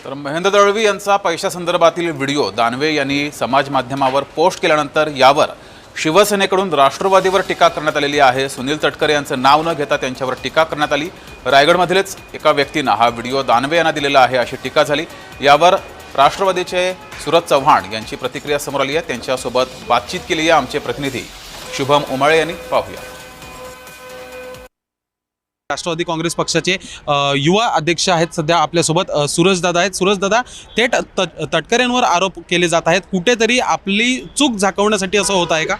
तर महेंद्र दळवी यांचा पैशासंदर्भातील व्हिडिओ दानवे यांनी समाज माध्यमावर पोस्ट केल्यानंतर यावर शिवसेनेकडून राष्ट्रवादीवर टीका करण्यात आलेली आहे। सुनील तटकरे यांचं नाव न घेता त्यांच्यावर टीका करण्यात आली। रायगडमधीलच एका व्यक्तीने हा व्हिडिओ दानवे यांना दिलेला आहे अशी टीका झाली। यावर राष्ट्रवादीचे सुरज चव्हाण यांची प्रतिक्रिया समोर आली आहे। त्यांच्यासोबत बातचीत केली आहे आमचे प्रतिनिधी शुभम उमाळे यांनी। पाहूया। राष्ट्रवादी काँग्रेस पक्षाचे युवा अध्यक्ष आहेत सध्या आपल्यासोबत सूरज दादा आहेत। सूरज दादा, थेट तटकरेंवर आरोप केले जात आहेत, कुठेतरी आपली चूक झाकवण्यासाठी असं होत आहे का?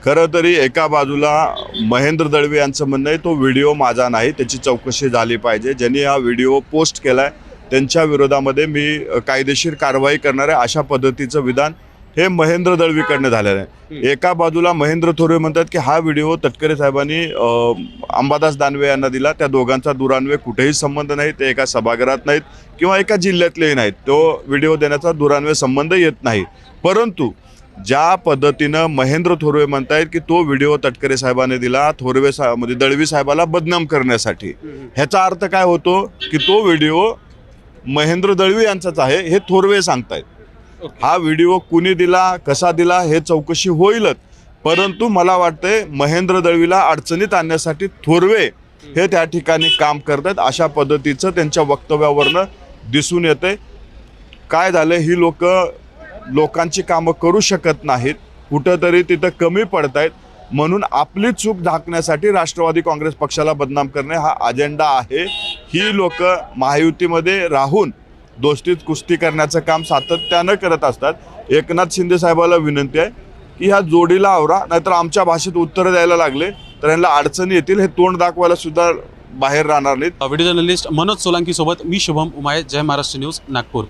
खरं तरी एका बाजूला महेंद्र दळवी यांचं म्हणणं आहे तो व्हिडिओ माझा नाही, त्याची चौकशी झाली पाहिजे। ज्यांनी हा व्हिडिओ पोस्ट केलाय त्यांच्या विरोधामध्ये मी कायदेशीर कारवाई करणार आहे अशा पद्धतीचं विधान हे महेंद्र दळवीकडनं झालेलं आहे। एका बाजूला महेंद्र थोरवे म्हणतात की हा व्हिडिओ तटकरे साहेबांनी अंबादास दानवे यांना दिला, त्या दोघांचा दुरान्वये कुठेही संबंध नाही, ते एका सभागृहात नाहीत किंवा एका जिल्ह्यातलेही नाहीत, तो व्हिडिओ देण्याचा दुरान्वये संबंध येत नाही। परंतु ज्या पद्धतीनं महेंद्र थोरवे म्हणतायत की तो व्हिडिओ तटकरे साहेबांनी दिला थोरवे म्हणजे दळवी साहेबाला बदनाम करण्यासाठी, ह्याचा अर्थ काय होतो की तो व्हिडिओ महेंद्र दळवी यांचाच आहे हे थोरवे सांगतायत। हा व्हिडिओ कुणी दिला, कसा दिला हे चौकशी होईलच, परंतु मला वाटतंय महेंद्र दळवीला अडचणीत आणण्यासाठी थोरवे हे त्या ठिकाणी काम करतात अशा पद्धतीचं त्यांच्या वक्तव्यावरनं दिसून येते। काय झालं, ही लोकांची कामं करू शकत नाहीत, कुठंतरी तिथं कमी पडतायत, म्हणून आपली चूक झाकण्यासाठी राष्ट्रवादी काँग्रेस पक्षाला बदनाम करणे हा अजेंडा आहे। ही लोक महायुतीमध्ये राहून दोस्तीत कुस्ती करण्याचं काम सातत्यानं करत असतात। एकनाथ शिंदे साहेबाला विनंती आहे की ह्या जोडीला आवरा, नाहीतर आमच्या भाषेत उत्तरं द्यायला लागले तर यांना अडचणी येतील, हे तोंड दाखवायला सुद्धा बाहेर राहणार नाहीत। व्हिडिओ जर्नलिस्ट मनोज सोलंकी सोबत मी शुभम उमाळे, जय महाराष्ट्र न्यूज, नागपूर।